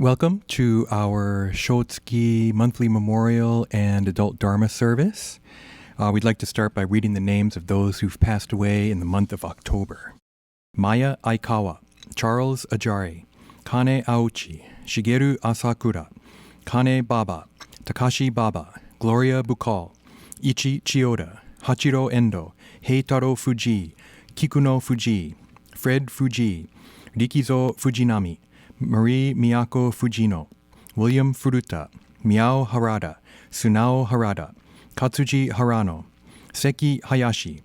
Welcome to our Shotsuki monthly memorial and adult Dharma service. We'd like to start by reading the names of those who've passed away in the month of October. Maya Aikawa, Charles Ajari, Kane Aochi, Shigeru Asakura, Kane Baba, Takashi Baba, Gloria Bukal, Ichi Chiyoda, Hachiro Endo, Heitaro Fuji, Kikuno Fuji, Fred Fuji, Rikizo Fujinami, Marie Miyako Fujino, William Furuta, Miao Harada, Sunao Harada, Katsuji Harano, Seki Hayashi,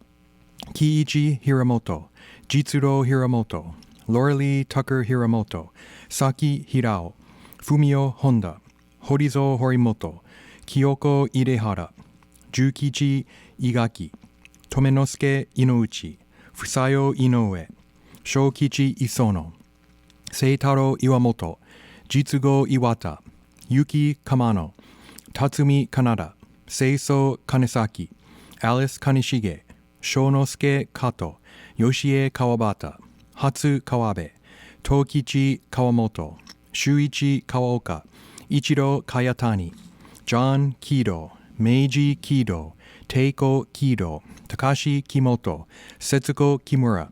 Kiichi Hiramoto, Jitsuro Hiramoto, Loralee Tucker Hiramoto, Saki Hirao, Fumio Honda, Horizo Horimoto, Kyoko Irehara, Jukichi Igaki, Tomenosuke Inouchi, Fusayo Inoue, Shokichi Isono, Seitaro Iwamoto, Jitsugo Iwata, Yuki Kamano, Tatsumi Kanada, Seiso Kanesaki, Alice Kanishige, Shonosuke Kato, Yoshie Kawabata, Hatsu Kawabe, Tokichi Kawamoto, Shuichi Kawaoka, Ichiro Kayatani, John Kido, Meiji Kido, Teiko Kido, Takashi Kimoto, Setsuko Kimura,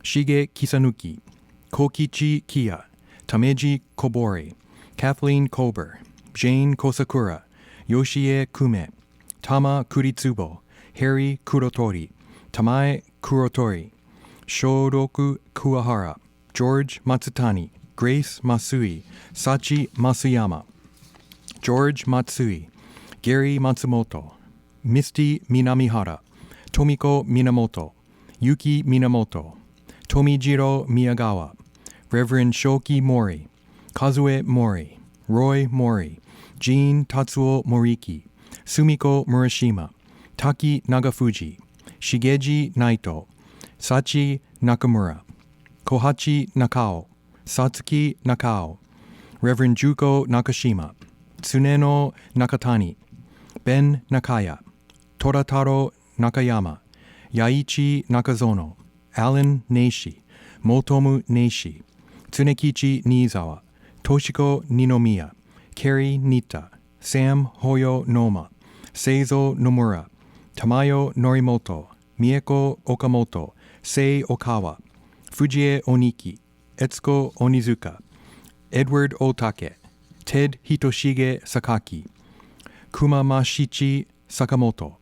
Shige Kisanuki, Kokichi Kia, Tameji Kobori, Kathleen Kober, Jane Kosakura, Yoshie Kume, Tama Kuritsubo, Harry Kurotori, Tamae Kurotori, Shoroku Kuwahara, George Matsutani, Grace Masui, Sachi Masuyama, George Matsui, Gary Matsumoto, Misty Minamihara, Tomiko Minamoto, Yuki Minamoto, Tomijiro Miyagawa, Reverend Shoki Mori, Kazue Mori, Roy Mori, Jean Tatsuo Moriki, Sumiko Murashima, Taki Nagafuji, Shigeji Naito, Sachi Nakamura, Kohachi Nakao, Satsuki Nakao, Reverend Juko Nakashima, Tsuneno Nakatani, Ben Nakaya, Torataro Nakayama, Yaichi Nakazono, Alan Neishi, Motomu Neishi, Tsunekichi Niizawa, Toshiko Ninomiya, Kerry Nita, Sam Hoyo Noma, Seizo Nomura, Tamayo Norimoto, Mieko Okamoto, Sei Okawa, Fujie Oniki, Etsuko Onizuka, Edward Otake, Ted Hitoshige Sakaki, Kumamashichi Sakamoto,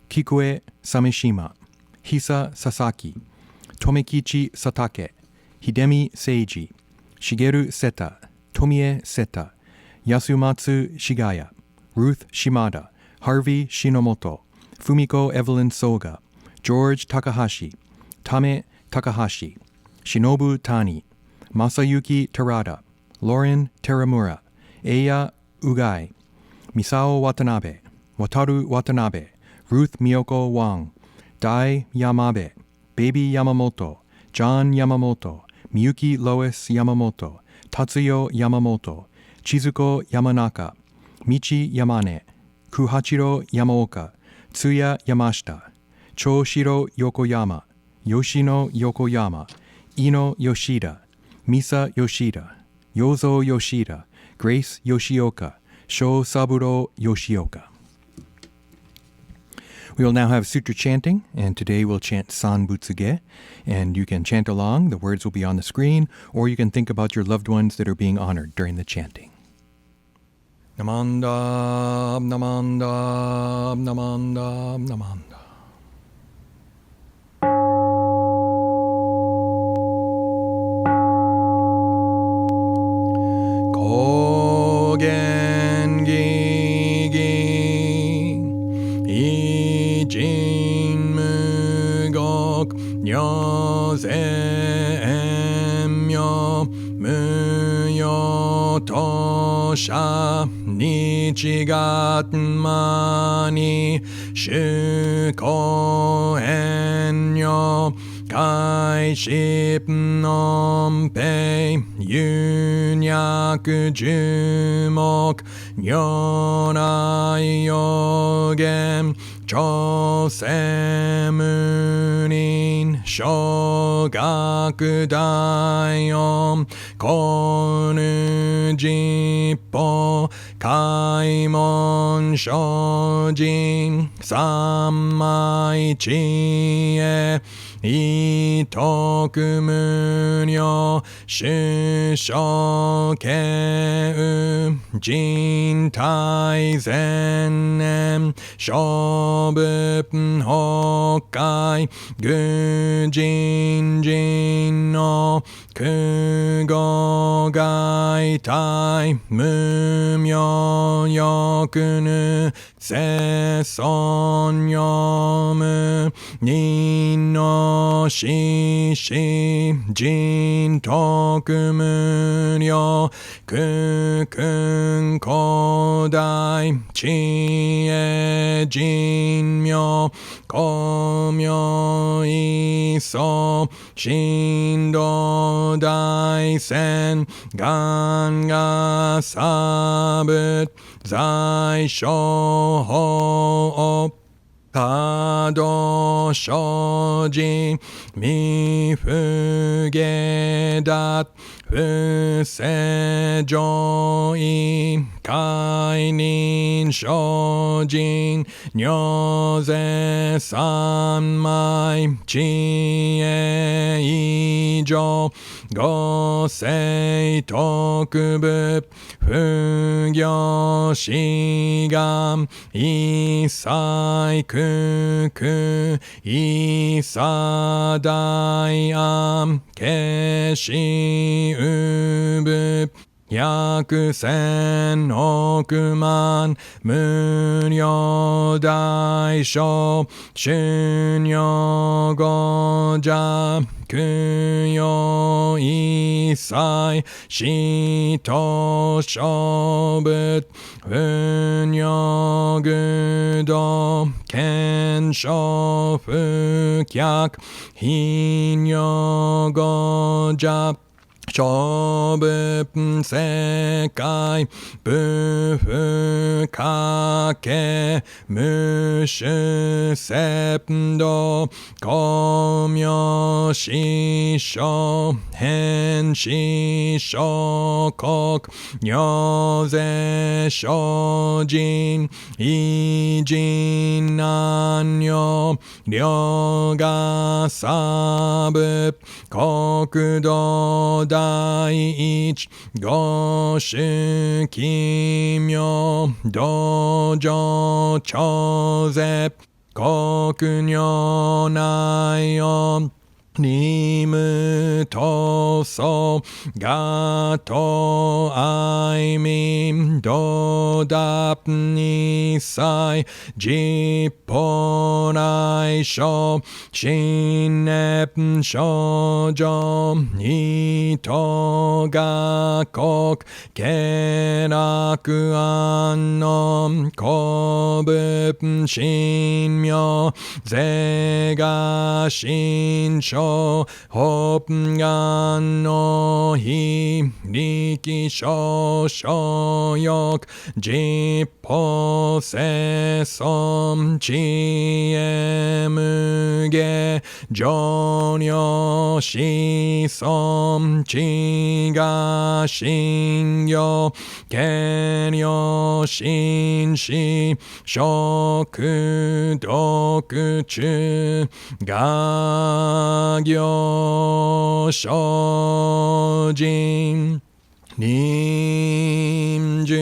Kikue Sameshima, Hisa Sasaki, Tomekichi Satake, Hidemi Seiji, Shigeru Seta, Tomie Seta, Yasumatsu Shigaya, Ruth Shimada, Harvey Shinomoto, Fumiko Evelyn Soga, George Takahashi, Tame Takahashi, Shinobu Tani, Masayuki Terada, Lauren Teramura, Eya Ugai, Misao Watanabe, Wataru Watanabe, Ruth Miyoko Wang, Dai Yamabe, Baby Yamamoto, John Yamamoto, Miyuki Lois Yamamoto, Tatsuyo Yamamoto, Chizuko Yamanaka, Michi Yamane, Kuhachiro Yamaoka, Tsuya Yamashita, Choshiro Yokoyama, Yoshino Yokoyama, Ino Yoshida, Misa Yoshida, Yozo Yoshida, Grace Yoshioka, Sho Saburo Yoshioka. We will now have Sutra chanting, and today we'll chant Sanbutsuge, and you can chant along. The words will be on the screen, or you can think about your loved ones that are being honored during the chanting. Namandam, namandam, namandam, namandam. Kogen gigi, ijin mugok, nyosemyo, muyo tosha, nichigatmani, shuko enyo, kai shipnom pe, yunyaku jumok, nyorai yogen, 朝鮮無人小学大音こぬ実法開門精進三昧知恵意徳無量主生慶人体前年小仏北海愚人人の空語外体無明欲ぬ世尊読む人の死死人徳無量空君古代知恵人妙光明一層神道大仙願が差仏在所法華道生じ未不下脱不正上位解任精進如是三昧知恵以上五世特部不行志願一切空空一切大安決しうぶ百千億万無量大小春行五者供養一切死と小仏運用具道検証不客頻尿五者小仏世界不不可け無種sep道光明師匠変師諸国如是精進異人難女両が差仏国土第一五種奇妙道場超絶国如内音ニムトソガトアイミンドダプニサイジポ内書新ネプ少女イトガ国ケラクアンノコブ神妙ゼガ神書ホプガンの非力少々欲実法世尊知恵無下上女子孫知が信行権量心死食毒中行精進任寿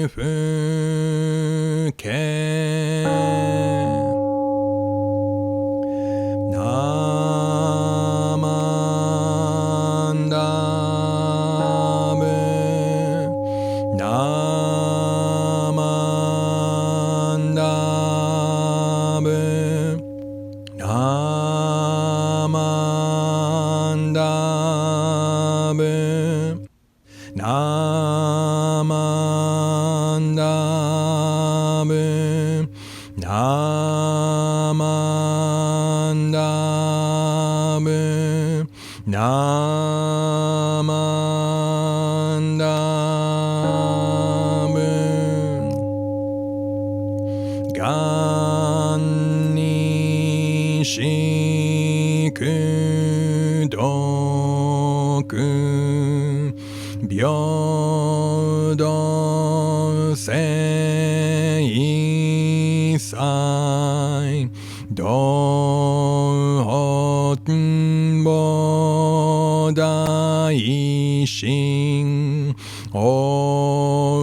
不敬ナマンダブナマンダブナマンダブナマンダブナマンダブナマンダブ Shoku Byodo Sei Sai Dohon Bodai Shin Ojo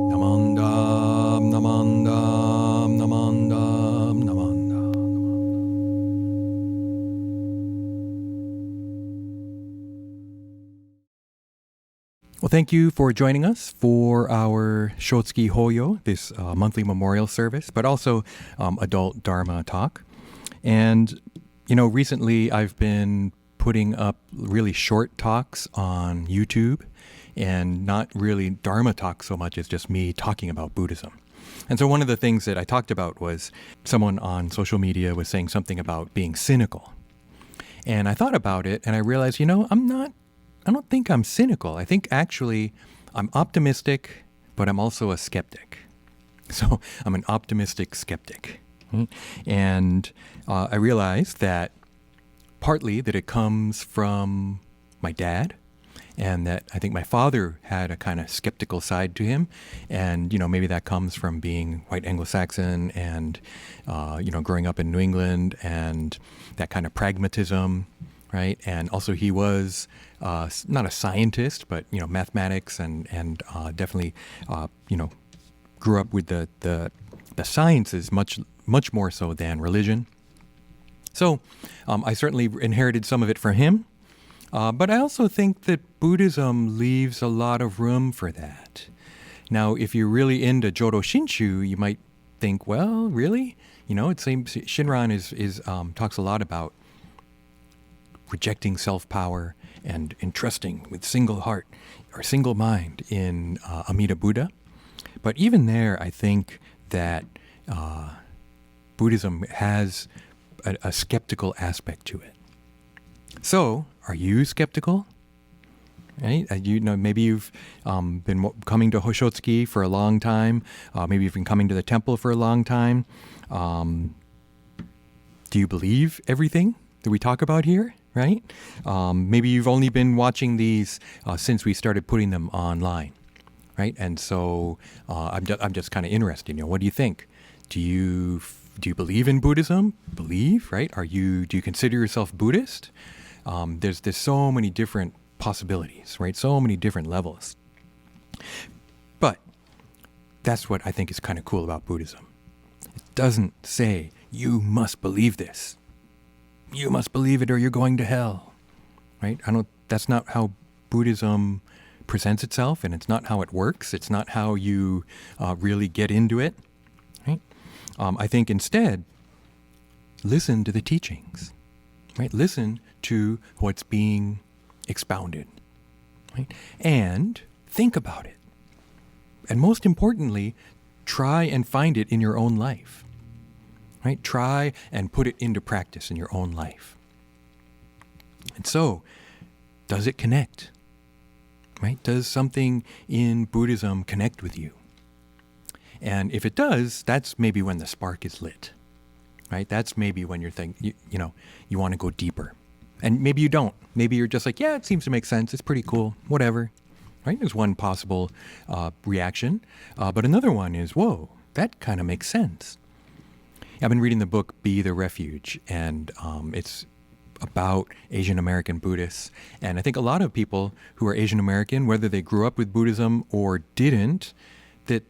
Namandam, namandam, namandam, namandam. Well, thank you for joining us for our Shotsuki Hoyo, this monthly memorial service, but also adult Dharma talk. And, recently I've been putting up really short talks on YouTube and not really Dharma talk so much as just me talking about Buddhism. And so one of the things that I talked about was someone on social media was saying something about being cynical. And I thought about it and I realized, I don't think I'm cynical. I think actually I'm optimistic, but I'm also a skeptic. So I'm an optimistic skeptic. And I realized that partly that it comes from my dad, and that I think my father had a kind of skeptical side to him. And, maybe that comes from being white Anglo-Saxon and, growing up in New England and that kind of pragmatism, right? And also he was not a scientist, but, mathematics and definitely, grew up with the sciences much more so than religion. So I certainly inherited some of it from him. But I also think that Buddhism leaves a lot of room for that. Now, if you're really into Jodo Shinshu, you might think, well, really? It seems Shinran is talks a lot about rejecting self-power and entrusting with single heart or single mind in Amida Buddha. But even there, I think that Buddhism has a skeptical aspect to it. So, are you skeptical? Right? Maybe you've been coming to Hoshotsuki for a long time. Maybe you've been coming to the temple for a long time. Do you believe everything that we talk about here? Right? Maybe you've only been watching these since we started putting them online. Right? And so I'm just kind of interested. What do you think? Do you believe in Buddhism? Believe, right? Do you consider yourself Buddhist? There's so many different possibilities, right? So many different levels. But that's what I think is kind of cool about Buddhism. It doesn't say, you must believe this. You must believe it or you're going to hell, right? That's not how Buddhism presents itself, and it's not how it works. It's not how you really get into it, right? I think instead, listen to the teachings, right? Listen to what's being expounded, right? And think about it. And most importantly, try and find it in your own life, right? Try and put it into practice in your own life. And so, does it connect, right? Does something in Buddhism connect with you? And if it does, that's maybe when the spark is lit, right? That's maybe when you're thinking, you want to go deeper. And maybe you don't. Maybe you're just like, yeah, it seems to make sense. It's pretty cool. Whatever. Right? There's one possible reaction. But another one is, whoa, that kind of makes sense. I've been reading the book Be the Refuge, and it's about Asian American Buddhists. And I think a lot of people who are Asian American, whether they grew up with Buddhism or didn't, that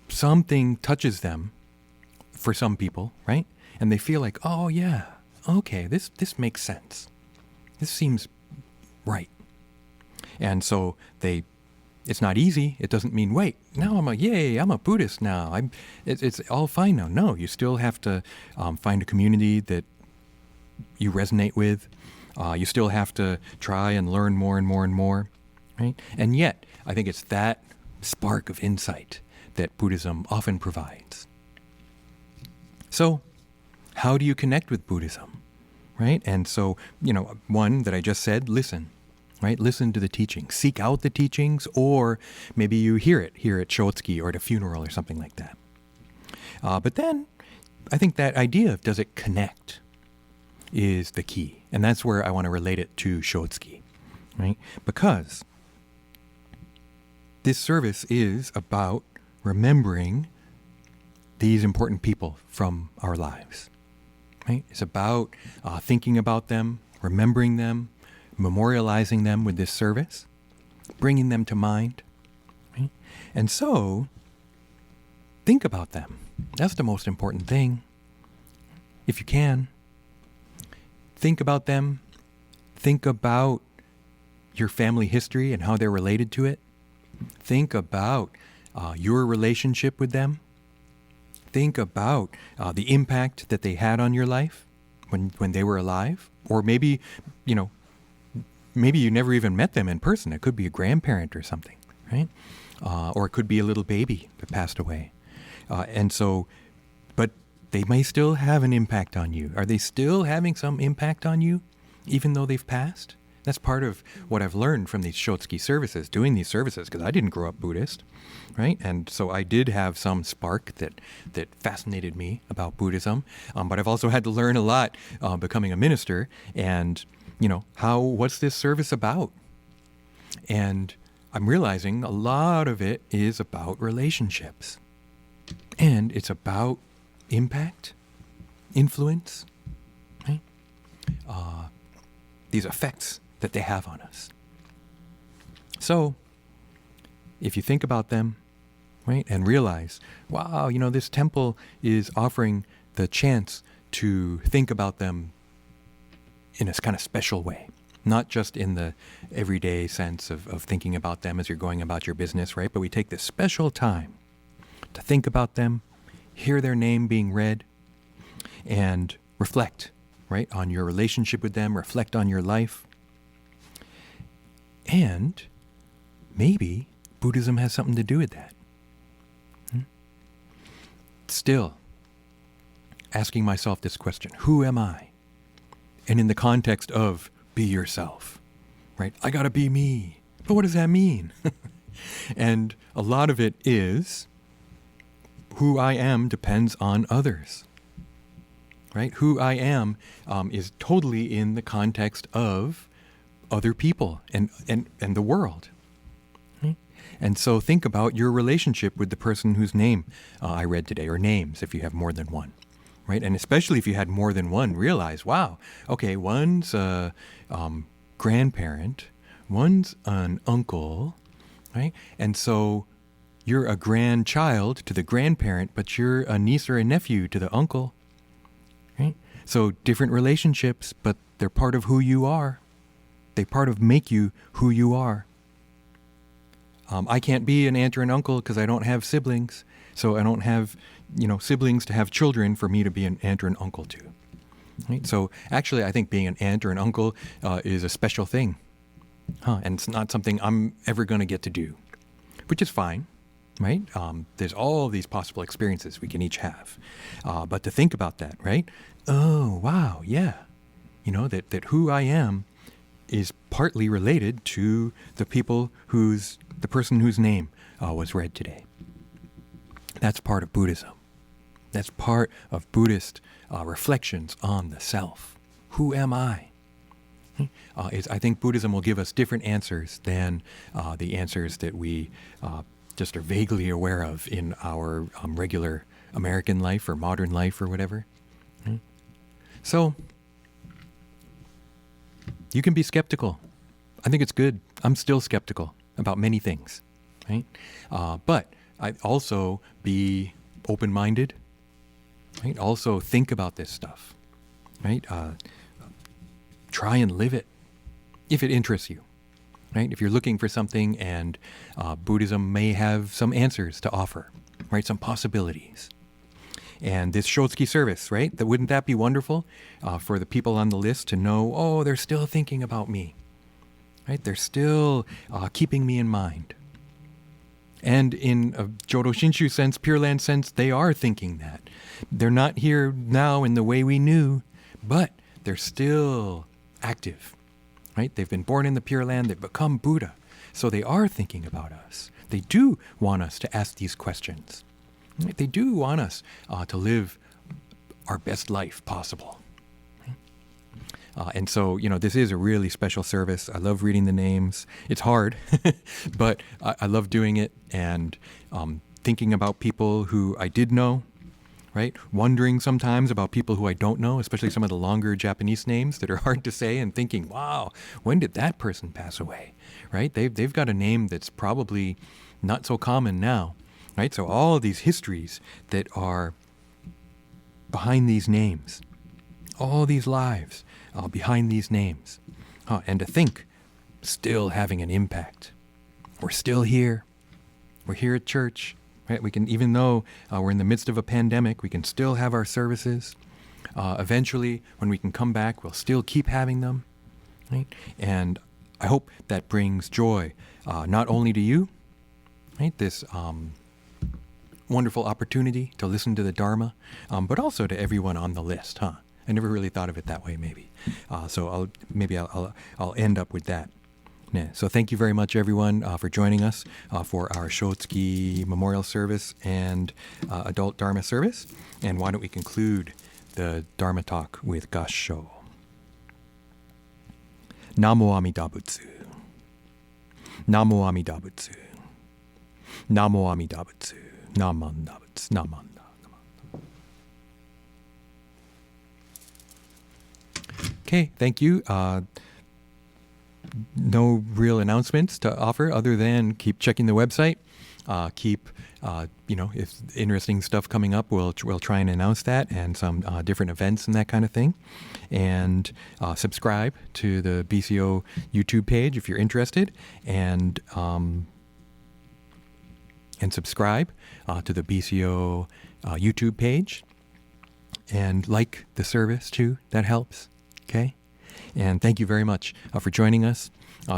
something touches them for some people, right? And they feel like, oh yeah, okay, this makes sense. This seems right. And so it's not easy. It doesn't mean, wait, now I'm a Buddhist now. It's all fine now. No, you still have to find a community that you resonate with. You still have to try and learn more and more and more, right? And yet, I think it's that spark of insight that Buddhism often provides. So, how do you connect with Buddhism? right? And so, one that I just said, listen, right? Listen to the teaching. Seek out the teachings, or maybe you hear it here at Shotsuki or at a funeral or something like that. But then I think that idea of does it connect is the key. And that's where I want to relate it to Shotsuki, right? Because this service is about remembering these important people from our lives, right? It's about thinking about them, remembering them, memorializing them with this service, bringing them to mind, right? And so, think about them. That's the most important thing. If you can, think about them. Think about your family history and how they're related to it. Think about your relationship with them. Think about the impact that they had on your life when they were alive. Or maybe, maybe you never even met them in person. It could be a grandparent or something, right? Or it could be a little baby that passed away. But they may still have an impact on you. Are they still having some impact on you, even though they've passed? That's part of what I've learned from these Shotsuki services, doing these services, because I didn't grow up Buddhist, right? And so I did have some spark that fascinated me about Buddhism. But I've also had to learn a lot becoming a minister and, what's this service about? And I'm realizing a lot of it is about relationships. And it's about impact, influence, right? These effects that they have on us. So, if you think about them, right, and realize, wow, this temple is offering the chance to think about them in a kind of special way. Not just in the everyday sense of thinking about them as you're going about your business, right? But we take this special time to think about them, hear their name being read, and reflect, right, on your relationship with them, reflect on your life. And maybe Buddhism has something to do with that. Still, asking myself this question, who am I? And in the context of be yourself, right? I gotta be me. But what does that mean? And a lot of it is who I am depends on others, right? Who I am is totally in the context of other people and the world. Right? And so think about your relationship with the person whose name I read today, or names if you have more than one, right? And especially if you had more than one, realize, wow, okay, one's a grandparent, one's an uncle, right? And so you're a grandchild to the grandparent, but you're a niece or a nephew to the uncle, right? So different relationships, but they're part of who you are. They make you who you are. I can't be an aunt or an uncle because I don't have siblings. So I don't have, siblings to have children for me to be an aunt or an uncle to. Right? So actually, I think being an aunt or an uncle is a special thing. And it's not something I'm ever going to get to do, which is fine. Right? There's all these possible experiences we can each have. But to think about that, right? Oh, wow, yeah. That who I am is partly related to the person whose name was read today. That's part of Buddhism. That's part of Buddhist reflections on the self. Who am I? I think Buddhism will give us different answers than the answers that we just are vaguely aware of in our regular American life or modern life or whatever. Right? So, you can be skeptical. I think it's good. I'm still skeptical about many things, right? But I also be open-minded, right? Also think about this stuff, right? Try and live it if it interests you. Right? If you're looking for something and Buddhism may have some answers to offer, right? Some possibilities. And this Shotsuki service, right? Wouldn't that be wonderful for the people on the list to know, oh, they're still thinking about me, right? They're still keeping me in mind. And in a Jodo Shinshu sense, Pure Land sense, they are thinking that. They're not here now in the way we knew, but they're still active, right? They've been born in the Pure Land. They've become Buddha. So they are thinking about us. They do want us to ask these questions. Right? They do want us to live our best life possible. And so, this is a really special service. I love reading the names. It's hard, but I love doing it and thinking about people who I did know, right? Wondering sometimes about people who I don't know, especially some of the longer Japanese names that are hard to say, and thinking, wow, when did that person pass away, right? They've got a name that's probably not so common now, right? So all of these histories that are behind these names, all these lives behind these names, and to think, still having an impact. We're still here. We're here at church. Right? We can, even though we're in the midst of a pandemic, we can still have our services. Eventually, when we can come back, we'll still keep having them. Right? And I hope that brings joy, not only to you, right? This wonderful opportunity to listen to the Dharma, but also to everyone on the list, huh? I never really thought of it that way, maybe. So I'll end up with that. Yeah. So thank you very much, everyone, for joining us for our Shotsuki Memorial Service and Adult Dharma Service. And why don't we conclude the Dharma talk with Gassho. Namo Amida Butsu. Namo Amida Butsu. Namo Amida Butsu. Namanda Butsu. Namanda. Okay, thank you. No real announcements to offer other than keep checking the website. If interesting stuff coming up, we'll try and announce that, and some different events and that kind of thing. And subscribe to the BCO YouTube page if you're interested, and subscribe to the BCO YouTube page, and like the service too. That helps. Okay? And thank you very much for joining us.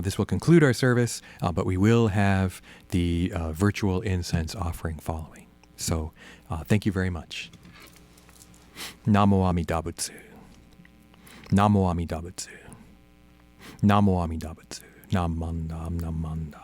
This will conclude our service, but we will have the virtual incense offering following. So thank you very much. Namo Amida Butsu. Namo Amida Butsu. Namo Amida Butsu. Namanda. Namanda.